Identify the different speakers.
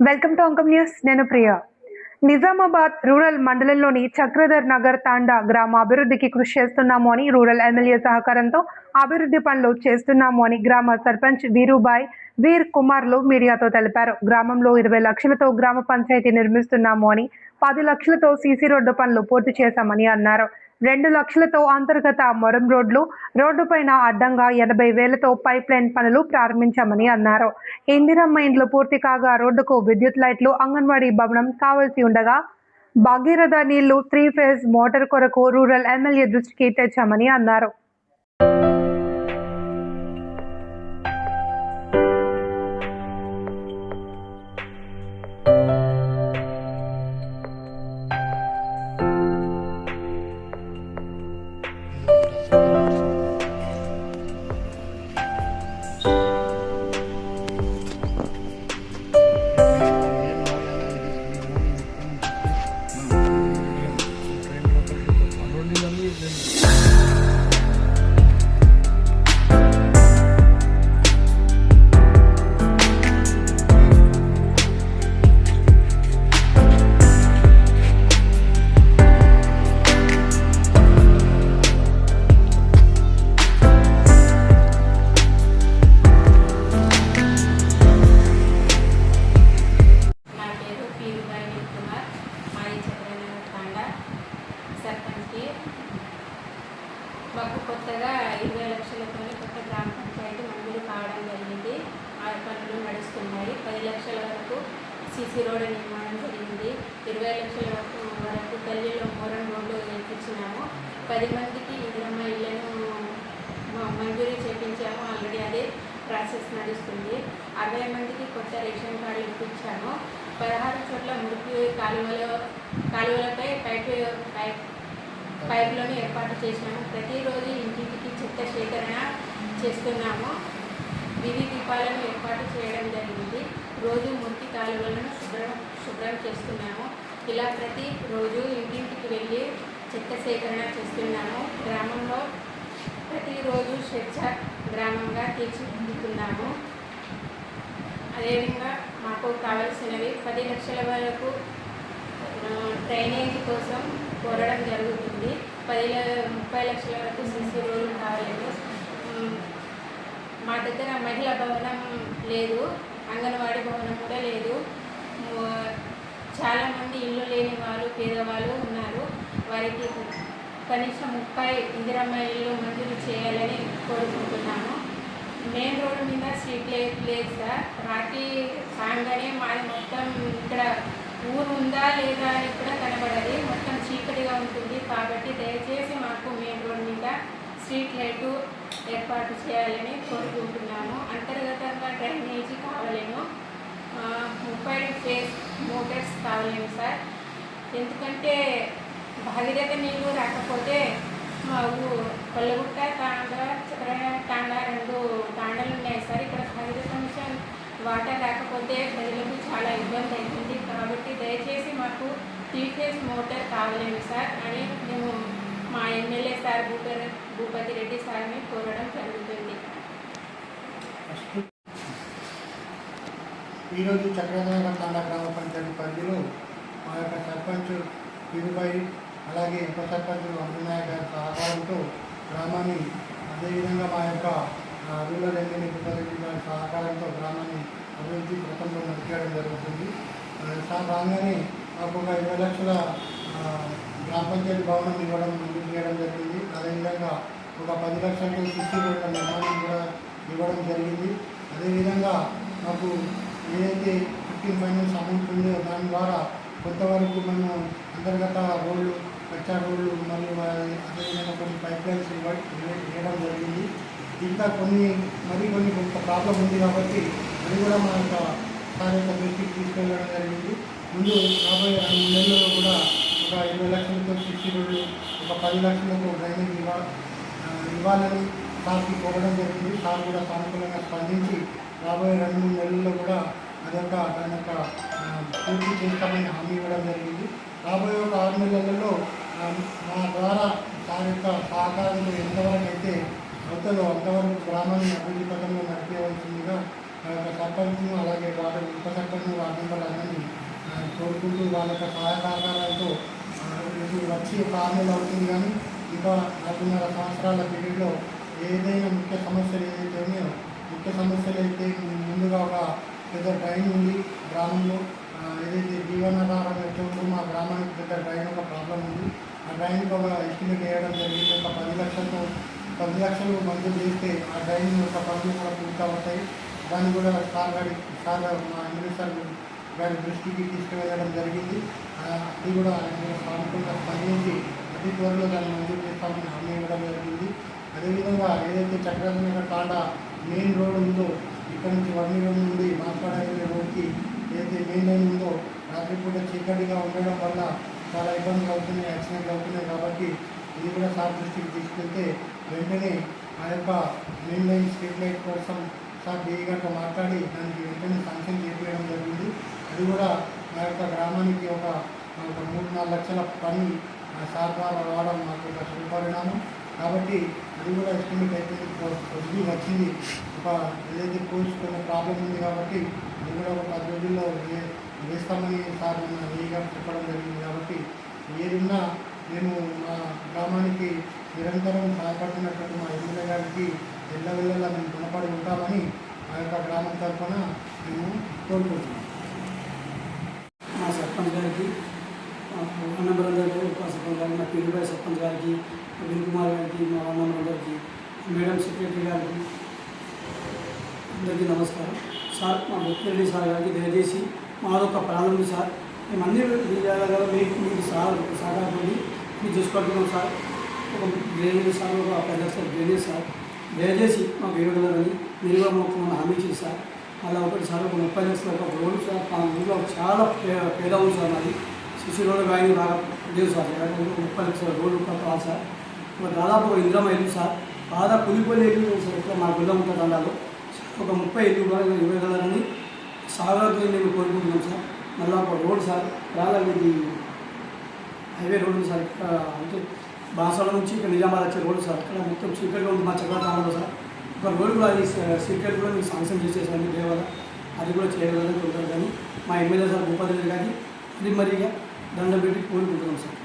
Speaker 1: Welcome to Ankam news. నేను Priya. Nizamabad rural మండలంలోని చక్రధర్ నగర్ తాండా గ్రామ అభివృద్ధికి కృషి చేస్తున్నాము అని రూరల్ ఎమ్మెల్యే సహకారంతో అభివృద్ధి పనులు చేస్తున్నాము అని గ్రామ సర్పంచ్ వీరుబాయ్ వీర్ కుమార్లు మీడియాతో తెలిపారు. గ్రామంలో 20 లక్షలతో గ్రామ పంచాయతీ నిర్మిస్తున్నాము అని, 10 లక్షలతో సీసీ రోడ్డు పనులు పూర్తి చేశామని అన్నారు. 2 లక్షలతో అంతర్గత మొరం రోడ్డు పైన అడ్డంగా 80,000తో పైప్ లైన్ పనులు ప్రారంభించామని అన్నారు. ఇందిరమ్మ ఇండ్లు పూర్తి కాగా రోడ్డుకు విద్యుత్ లైట్లు, అంగన్వాడీ భవనం కావాల్సి ఉండగా భగీరథ నీళ్లు 3 ఫేజ్ మోటార్ కొరకు రూరల్ ఎమ్మెల్యే దృష్టికి తెచ్చామని అన్నారు.
Speaker 2: మాకు కొత్తగా 20 లక్షలతో కొత్త గ్రామ పంచాయతీ మంజూరు కావడం జరిగింది. ఆ పనులు నడుస్తున్నాయి. 10 లక్షల వరకు సీసీ రోడ్డు నిర్మాణం జరిగింది. 20 లక్షల వరకు గల్లీలో మోరం రోడ్లు వేయించినాము. 10 మందికి ఇందిరమ్మ ఇళ్లను మంజూరీ చేయించాము. ఆల్రెడీ అదే ప్రాసెస్ నడుస్తుంది. 60 మందికి కొత్త రేషన్ కార్డులు ఇప్పించాము. 16 చోట్ల మురికి కాలువలపై పైపులను ఏర్పాటు చేసినాము. ప్రతిరోజు ఇంటింటికి చెత్త సేకరణ చేస్తున్నాము. వీధి దీపాలను ఏర్పాటు చేయడం జరిగింది. రోజు మురికి కాలువలను శుభ్రం చేస్తున్నాము. ఇలా ప్రతిరోజు ఇంటింటికి వెళ్ళి చెత్త సేకరణ చేస్తున్నాము. గ్రామంలో ప్రతిరోజు స్వచ్ఛ గ్రామంగా తీర్చిదిద్దుతున్నాము. అదేవిధంగా మాకు కావలసినవి 10 లక్షల వరకు డ్రైనేజ్ కోసం కోరడం జరుగుతుంది. 30 లక్షల వరకు సీసీ రోడ్లు కావాలని. మా దగ్గర మహిళా భవనం లేదు, అంగన్వాడీ భవనం కూడా లేదు. చాలామంది ఇల్లు లేని వాళ్ళు, పేదవాళ్ళు ఉన్నారు. వారికి కనీసం 30 ఇందిరమ్మ ఇల్లు మంజూరు చేయాలని కోరుకుంటున్నాము. మెయిన్ రోడ్డు మీద స్ట్రీట్ లైట్ లేదు సార్. రాత్రి సాయంగానే మాది మొత్తం ఇక్కడ ఊరు ఉందా లేదా అని కూడా కనబడది. మొత్తం చీకటిగా ఉంటుంది. కాబట్టి దయచేసి మాకు మెయిన్ రోడ్ మీద స్ట్రీట్ లైటు ఏర్పాటు చేయాలని కోరుకుంటున్నాము. అంతర్గతంగా డ్రైనేజీ కావాలేమో, 30 ఫేజ్ మోటార్స్ కావాలేమో సార్. ఎందుకంటే భగీరథ నీళ్ళు రాకపోతే మా కొల్లగుట్ట తాండా 2 తాండాలు ఉన్నాయి సార్. ఇక్కడ భగీరథ మిషన్ వాటర్ రాకపోతే ప్రజలకు చాలా ఇబ్బంది అవుతుంది. కాబట్టి దయచేసి మాకు 3 ఫేజ్ మోటార్ కావాలేమి సార్ అని మేము మా ఎమ్మెల్యే సార్ భూపతి రెడ్డి సార్ని కోరడం జరుగుతుంది.
Speaker 3: ఈరోజు చక్రధర్ తాండా గ్రామ పంచాయతీ పరిధిలో మా యొక్క సర్పంచ్ వీరుబాయి, అలాగే ఉప సర్పంచ్ అంజనాయ గారి సహకారంతో గ్రామాన్ని, అదేవిధంగా మా యొక్క రూరల్ ఎమ్మెల్యే భూపతి గారి సహకారంతో గ్రామాన్ని అభివృద్ధి ప్రథంలో నడిచేయడం జరుగుతుంది. రాగానే మాకు ఒక 20 లక్షల గ్రామ పంచాయతీ భవనం ఇవ్వడం మంజూరు చేయడం జరిగింది. అదేవిధంగా ఒక 10 లక్షలతో సీసీ రోడ్ల నిర్మాణం కూడా ఇవ్వడం జరిగింది. అదేవిధంగా మాకు ఏదైతే 15 ఫైనాన్స్ అమౌంట్ ఉందో దాని ద్వారా కొంతవరకు మేము అంతర్గత రోడ్లు, కచ్చా రోడ్లు మరియు అదేవిధంగా కొన్ని పైప్ లైన్స్ ఇవ్వడం జరిగింది. ఇంకా కొన్ని కొంత ప్రాబ్లం ఉంది కాబట్టి అది కూడా మా యొక్క సార్ యొక్క దృష్టికి తీసుకెళ్ళడం జరిగింది. ముందు రాబోయే 2 నెలల్లో కూడా ఒక 20 లక్షలతో సీసీ రోడ్లు, ఒక 10 లక్షలతో డ్రైనేజ్ ఇవ్వాలని సార్కి కోరడం జరిగింది. సార్ కూడా సానుకూలంగా స్పందించి రాబోయే 2-3 నెలల్లో కూడా దాని యొక్క పూర్తి చేస్తామని హామీ ఇవ్వడం జరిగింది. రాబోయే ఒక 6 నెలలలో మా ద్వారా సార్ యొక్క సహకారంతో ఎంతవరకు అయితే అవుతుందో అంతవరకు గ్రామాన్ని అభివృద్ధి పథంలో నడిపేయవలసిందిగా సర్పంచ్ను, అలాగే వార్డు ఉప సర్పంచ్, వార్డు మెంబర్లు కోరుకుంటూ వాళ్ళ యొక్క సహాయ సహకారాలతో ఇది వచ్చి ఒక 6 నెలలు అవుతుంది. కానీ ఇంకా 4.5 సంవత్సరాల పీరియడ్లో ఏదైనా ముఖ్య సమస్యలు ఏదైతే ఉన్నాయో ముఖ్య సమస్యలు అయితే ముందుగా ఒక పెద్ద డ్రైన్ ఉంది గ్రామంలో. ఏదైతే జీవనాధారం ఎట్లా ఉందో మా గ్రామానికి పెద్ద డ్రైన్ ఒక ప్రాబ్లం ఉంది. ఆ డ్రైన్కి ఒక ఎస్టిమేట్ వేయడం జరిగింది. ఒక 10 లక్షలు మంజూరు చేస్తే ఆ డ్రైన్ యొక్క పనులు కూడా పూర్తి అవుతాయి. దాన్ని కూడా సార్ మా ఎమ్మెల్యే సార్ గారి దృష్టికి తీసుకువెళ్ళడం జరిగింది. అది కూడా ఆయన సానుకూలంగా స్పందించి అతి త్వరలో దాన్ని మంజూరు చేస్తామని హామీ ఇవ్వడం జరిగింది. అదేవిధంగా ఏదైతే చక్రధర్ తాండా మెయిన్ రోడ్ ఉందో ఇక్కడ నుంచి వర్ణిగం నుండి మాస్పాడ రోడ్కి ఏదైతే మెయిన్ లైన్ ఉందో రాత్రిపూట చీకటిగా ఉండడం వల్ల చాలా ఇబ్బందులు అవుతున్నాయి, యాక్సిడెంట్లు అవుతున్నాయి. కాబట్టి ఇది కూడా సార్ దృష్టికి తీసుకెళ్తే వెంటనే ఆ యొక్క మెయిన్ లైన్ స్ట్రీట్ లైట్ కోసం సార్ డిఈ గారితో మాట్లాడి దానికి వెంటనే శాంక్షన్ చేపించడం జరిగింది. అది కూడా మా యొక్క గ్రామానికి ఒక 3-4 లక్షల పని సార్ ద్వారా రావడం మాకు ఒక శుభపరిణామం. కాబట్టి అది కూడా ఎస్టిమేట్ అయిపోయింది, పొజిటివ్ వచ్చింది. ఒక ఏదైతే కోర్స్ కొంచెం ప్రాబ్లం ఉంది కాబట్టి అది కూడా ఒక 10 రోజుల్లో వేస్తామని సార్ మన డిఈ గారు చెప్పడం జరిగింది. కాబట్టి ఏదున్నా మేము మా గ్రామానికి నిరంతరం సహాయపడుతున్నటువంటి మా ఎమ్మెల్యే గారికి వెళ్ళలా మేము రుణపడి ఉంటామని ఆ యొక్క గ్రామం తరఫున మేము కోరుకుంటున్నాం.
Speaker 4: మా సర్పంచ్ గారికి, వార్డు మెంబర్ అందరికీ, ఉప సర్పంచ్ గారికి, మా పీరుపై సర్పంచ్ గారికి, విన్ కుమార్ గారికి, మా వార్డు మెంబర్ అందరికీ, మేడం సెక్రటరీ గారికి అందరికీ నమస్కారం. సార్ మా బొత్తిరెడ్డి సార్ గారికి దయచేసి మాదొక ప్రాణం ఉంది సార్. మేము అన్ని విధాలుగా మీకు సహకారపడి మీరు చూసుకుంటున్నాం సార్. ఒక డ్రైనేజ్ సార్, ఒక 10 లక్షల డ్రైనేజ్ సార్. దయచేసి మాకు ఇవ్వగలరని మీరు మాకు హామీ ఇచ్చింది సార్. అలా ఒకటి సార్ ఒక 30 లక్షల ఒక రోడ్డు సార్. మా ఊళ్ళో చాలా పేద ఉంది సార్. మాది సిసి రోడ్డు కానీ బాగా లేదు సార్. 30 లక్షల రోడ్డు కావాలి సార్. దాదాపు ఒక ఇంద్రమ ఇల్లు సార్, బాగా కూలిపోయి ఇల్లు సార్. ఇక్కడ మా గుళ్ళ ఉంటుంది అన్నాలో ఒక 30 ఇల్లు కూడా ఇవ్వగలరని సాగర్తో మేము కోరుకుంటున్నాం సార్. మళ్ళీ ఒక రోడ్ సార్, ఇది హైవే రోడ్డు సార్. ఇక్కడ అంటే బాసల నుంచి ఇక్కడ నిజామాబాద్ వచ్చే రోడ్డు సార్. అక్కడ మొత్తం చీకట్లో ఉంది మా చక్రతాండలో సార్. ఒక రోడ్డు కూడా అది సీక్రెట్ కూడా మీకు శాంక్షన్ చేసేసాను దేవాల, అది కూడా చేయగలరని కోరుతారు. కానీ మా ఎమ్మెల్యే సార్ భూపతి గారికి అది మరిగా దండం పెట్టి కోరుకుంటున్నాం సార్.